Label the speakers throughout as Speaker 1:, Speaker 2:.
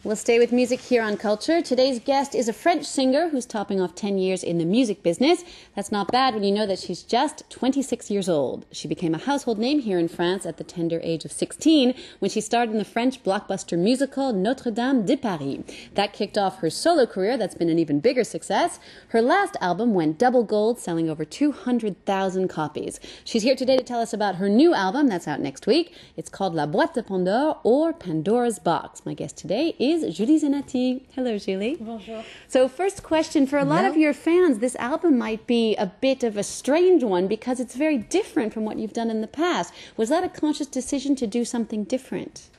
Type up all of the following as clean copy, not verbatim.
Speaker 1: We'll stay with music here on Culture. Today's guest is a French singer who's topping off 10 years in the music business. That's not bad when you know that she's just 26 years old. She became a household name here in France at the tender age of 16 when she starred in the French blockbuster musical Notre-Dame de Paris. That kicked off her solo career that's been an even bigger success. Her last album went double gold, selling over 200,000 copies. She's here today to tell us about her new album that's out next week. It's called La Boîte de Pandore, or Pandora's Box. My guest today is Julie Zenatti. Hello, Julie.
Speaker 2: Bonjour.
Speaker 1: So first question, for a lot of your fans, this album might be a bit of a strange one because it's very different from what you've done in the past. Was that a conscious decision to do something different?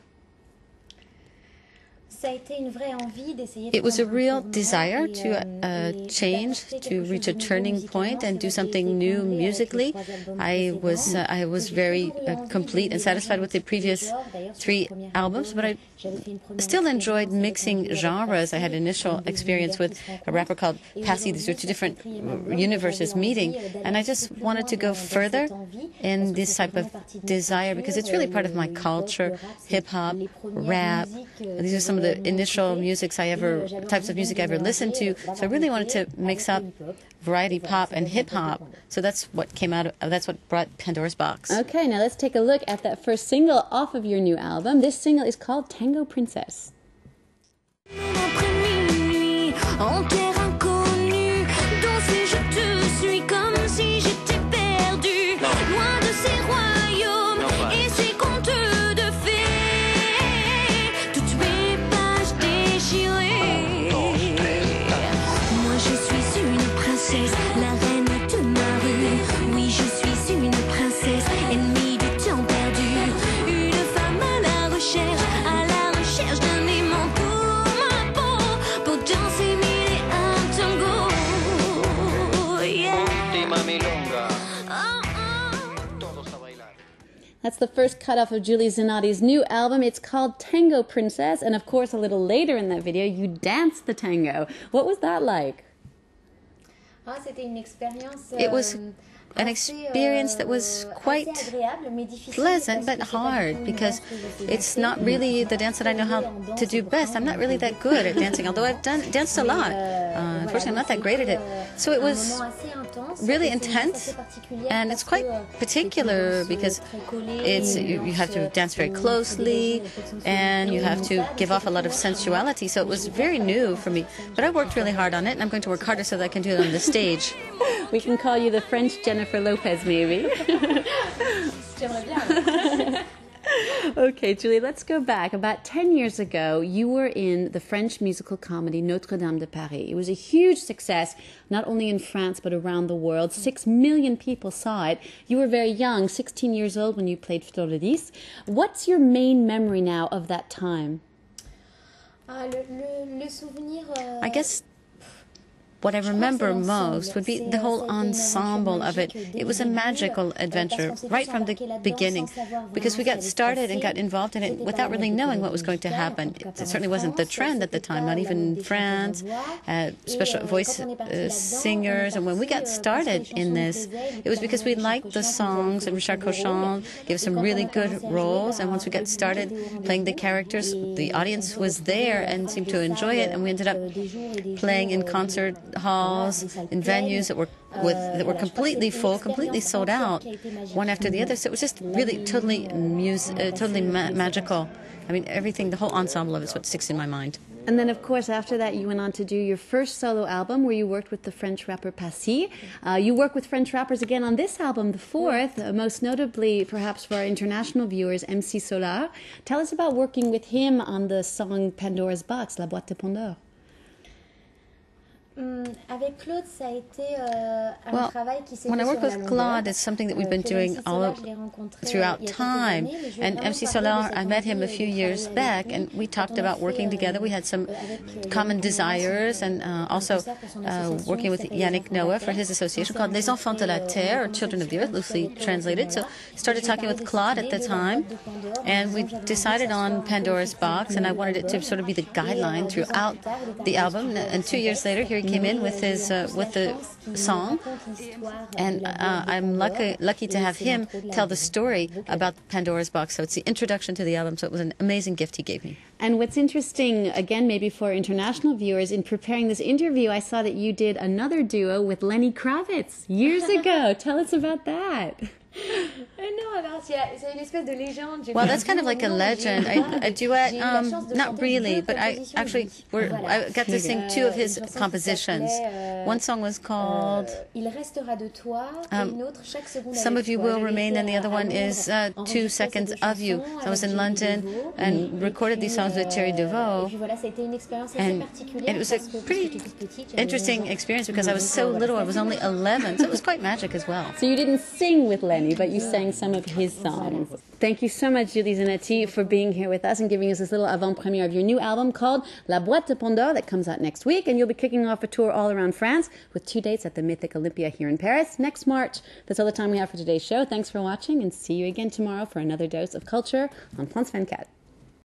Speaker 3: It was a real desire to change, to reach a turning point and do something new musically. I was very complete and satisfied with the previous 3 albums, but I still enjoyed mixing genres. I had initial experience with a rapper called Passy. These were 2 different universes meeting, and I just wanted to go further in this type of desire because it's really part of my culture, hip-hop, rap. These are some of the initial types of music I ever listened to. So I really wanted to mix up variety pop and hip hop. So that's what came out of, that's what brought Pandora's Box.
Speaker 1: Okay, now let's take a look at that first single off of your new album. This single is called Tango Princess. That's the first cut off of Julie Zenatti's new album. It's called Tango Princess, and of course a little later in that video you danced the tango. What was that like?
Speaker 3: It was an experience that was quite pleasant but hard because it's not really the dance that I know how to do best. I'm not really that good at dancing, although I've danced a lot. Unfortunately, I'm not that great at it. So it was really intense, and it's quite particular because you have to dance very closely and you have to give off a lot of sensuality. So it was very new for me, but I worked really hard on it, and I'm going to work harder so that I can do it on the stage.
Speaker 1: We can call you the French Jennifer Lopez, maybe. Okay, Julie, let's go back. About 10 years ago, you were in the French musical comedy Notre-Dame de Paris. It was a huge success, not only in France, but around the world. 6 million people saw it. You were very young, 16 years old when you played Floridis. What's your main memory now of that time?
Speaker 3: I guess what I remember most would be the whole ensemble of it. It was a magical adventure right from the beginning because we got started and got involved in it without really knowing what was going to happen. It certainly wasn't the trend at the time, not even in France, special voice singers. And when we got started in this, it was because we liked the songs, and Richard Cochon gave us some really good roles. And once we got started playing the characters, the audience was there and seemed to enjoy it. And we ended up playing in concert halls, in venues that were completely full, completely sold out, one after the other. So it was just really totally magical. I mean, everything, the whole ensemble of it is what sticks in my mind.
Speaker 1: And then, of course, after that, you went on to do your first solo album where you worked with the French rapper Passy. You work with French rappers again on this album, the 4th, most notably, perhaps for our international viewers, MC Solar. Tell us about working with him on the song Pandora's Box, La Boîte de Pandore.
Speaker 3: When I work with Claude, it's something that we've been doing throughout time. And MC Solar, I met him a few years back, and we talked about working together. We had some common desires, and also working with Yannick Noah for his association called Les Enfants de la Terre, or Children of the Earth, loosely translated. So started talking with Claude at the time, and we decided on Pandora's Box, and I wanted it to sort of be the guideline throughout the album. And 2 years later, here he came in with the song, and I'm lucky to have him tell the story about Pandora's Box. So it's the introduction to the album. So it was an amazing gift he gave me.
Speaker 1: And what's interesting, again, maybe for international viewers, in preparing this interview, I saw that you did another duo with Lenny Kravitz years ago. Tell us about that.
Speaker 3: Well, that's kind of like a legend. A duet, not really, but I got to sing two of his compositions. One song was called Some of You Will Remain, and the other one is 2 Seconds of You. So I was in London and recorded these songs with Thierry Deveau. And it was a pretty interesting experience because I was so little. I was only 11, so it was quite magic as well.
Speaker 1: So you didn't sing with Lenny, but you sang some of his songs. Thank you so much, Julie Zenatti, for being here with us and giving us this little avant-premiere of your new album called La Boîte de Pandore that comes out next week. And you'll be kicking off a tour all around France with 2 dates at the Mythic Olympia here in Paris next March. That's all the time we have for today's show. Thanks for watching and see you again tomorrow for another dose of culture on France 24.